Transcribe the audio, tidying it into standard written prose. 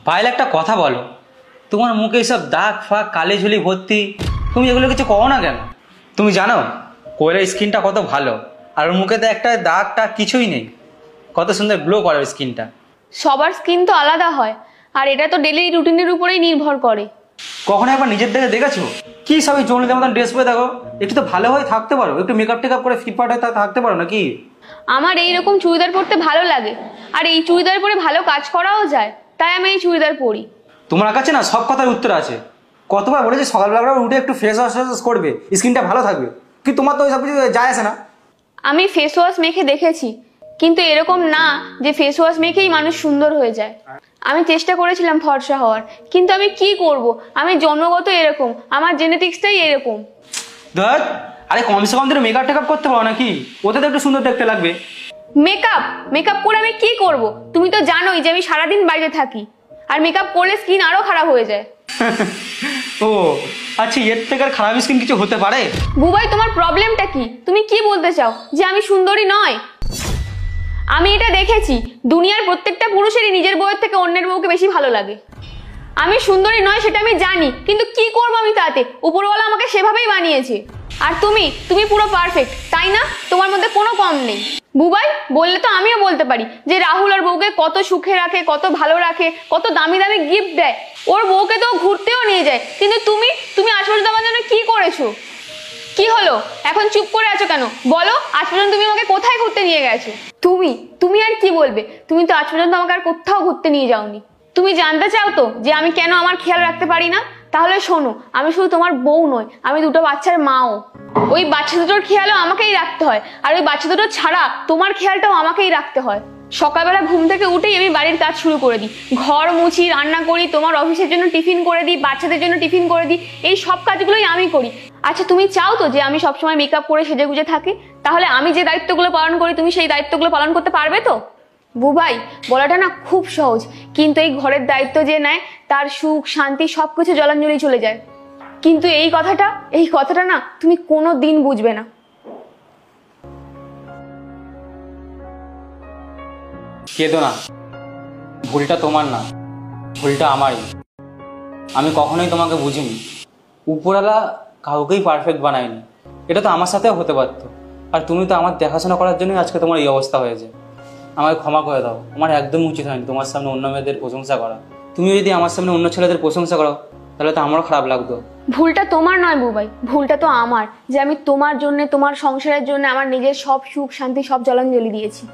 পায়েল একটা কথা বলো, তোমার মুখে এইসব দাগ ফাগ কালি ঝুলি ভর্তি, তুমি এগুলো কিছু করো না কেন? তুমি জানো কোয়েলের স্কিনটা কত ভালো, আর ওর মুখে তো একটা দাগটা কিছুই নেই, কত সুন্দর গ্লো করে ওর স্কিনটা। সবার স্কিন তো আলাদা হয়, আর এটা তো ডেইলি রুটিনের উপরেই নির্ভর করে। কখনো একবার নিজের দিকে দেখেছো? কি সবই জঙ্গলিদের মতন ড্রেস পরে দেখো, একটু তো ভালো হয়ে থাকতে পারো, একটু মেকআপ টেকআপ করে ফিটফাট হয়ে থাকতে পারো নাকি? আমার এইরকম চুড়িদার পরতে ভালো লাগে, আর এই চুড়িদার পরে ভালো কাজ করাও যায়, তাই আমি এই চুড়িদার পরি। তোমার কাছে না সব কথার উত্তর আছে। কতবার বলেছে সকালবেলা উঠে একটু ফ্রেশ ওয়াশ করবে, স্কিনটা ভালো থাকবে, কি তোমার তো ওই সব কিছু যায় আসে না। আমি ফেস ওয়াশ মেখে দেখেছি, কিন্তু এরকম না যে ফেস ওয়াশ মেখেই মানুষ সুন্দর হয়ে যায়। আমি চেষ্টা করেছিলাম ফর্সা হওয়ার, কিন্তু আমি কি করব, আমি জন্মগত এরকম, আমার জেনেটিক্সটাই এরকম। ধর, আরে কমসে কম তুমি মেকআপ টেকআপ করতে পারো নাকি? ওতে তো একটু সুন্দর দেখতে লাগবে। মেকআপ মেকআপ করে আমি কি করব? তুমি তো জানোই যে আমি সারাদিন বাইরে থাকি, আর মেকআপ করলে স্কিন আরো খারাপ হয়ে যায়। ও আচ্ছা, এর থেকে আর খারাপ স্কিন কিছু হতে পারে? বুবাই, তোমার প্রবলেমটা কি? তুমি কি বলতে চাও যে আমি সুন্দরী নয়? আমি এটা দেখেছি, দুনিয়ার প্রত্যেকটা পুরুষেরই নিজের বউয়ের থেকে অন্যের বউকে বেশি ভালো লাগে। আমি সুন্দরী নয় সেটা আমি জানি, কিন্তু কি করবো আমি তাতে? উপরওয়ালা আমাকে সেভাবেই বানিয়েছে। আর তুমি তুমি পুরো পারফেক্ট, তাই না? তোমার মধ্যে কোনো কম নেই। বুবাই, বললে তো আমিও বলতে পারি যে রাহুল আর বউকে কত সুখে রাখে, কত ভালো রাখে, কত দামি দামি গিফট দেয়, ওর বউকে তো ঘুরতেও নিয়ে যায়। কিন্তু তুমি তুমি আজ পর্যন্ত আমার জন্য কি করেছো? কি হলো, এখন চুপ করে আছো কেন? বলো, আজ পর্যন্ত তুমি আমাকে কোথায় ঘুরতে নিয়ে গেছো? তুমি তুমি আর কি বলবে? তুমি তো আজ পর্যন্ত আমাকে আর কোথাও ঘুরতে নিয়ে যাওনি। তুমি জানতে চাও তো যে আমি কেন আমার খেয়াল রাখতে পারি না? তাহলে শোনো, আমি শুধু তোমার বউ নই, আমি দুটো বাচ্চার মাও। ওই বাচ্চা দুটোর খেয়ালও আমাকেই রাখতে হয়, আর ওই বাচ্চা দুটো ছাড়া তোমার খেয়ালটাও আমাকেই রাখতে হয়। সকালবেলা ঘুম থেকে উঠেই আমি বাড়ির কাজ শুরু করে দিই, ঘর মুছি, রান্না করি, তোমার অফিসের জন্য টিফিন করে দিই, বাচ্চাদের জন্য টিফিন করে দিই, এই সব কাজগুলোই আমি করি। আচ্ছা, তুমি চাও তো যে আমি সবসময় মেকআপ করে সেজে গুজে থাকি? তাহলে আমি যে দায়িত্বগুলো পালন করি তুমি সেই দায়িত্বগুলো পালন করতে পারবে তো? বুবাই, বলাটা না খুব সহজ, কিন্তু এই ঘরের দায়িত্ব যে নেয় তার সুখ শান্তি সবকিছু জলাঞ্জলি চলে যায়। কিন্তু এই কথাটা না তুমি কোনো দিন বুঝবে না। কেঁদো না, ভুলটা তোমার না, ভুলটা আমারই। আমি কখনোই তোমাকে বুঝিনি। উপরওয়ালা কাউকেই পারফেক্ট বানায়নি, এটা তো আমার সাথেও হতে পারতো। আর তুমি তো আমার দেখাশোনা করার জন্যই আজকে তোমার এই অবস্থা হয়েছে। আমাকে ক্ষমা করে দাও, আমার একদম উচিত হয়নি তোমার সামনে অন্য মেয়েদের প্রশংসা করা। তুমি যদি আমার সামনে অন্য ছেলেদের প্রশংসা করো তাহলে তো আমারও খারাপ লাগতো। ভুলটা তোমার নয় বুবাই, ভুলটা তো আমার, যে আমি তোমার জন্য, তোমার সংসারের জন্য আমার নিজের সব সুখ শান্তি সব জলাঞ্জলি দিয়েছি।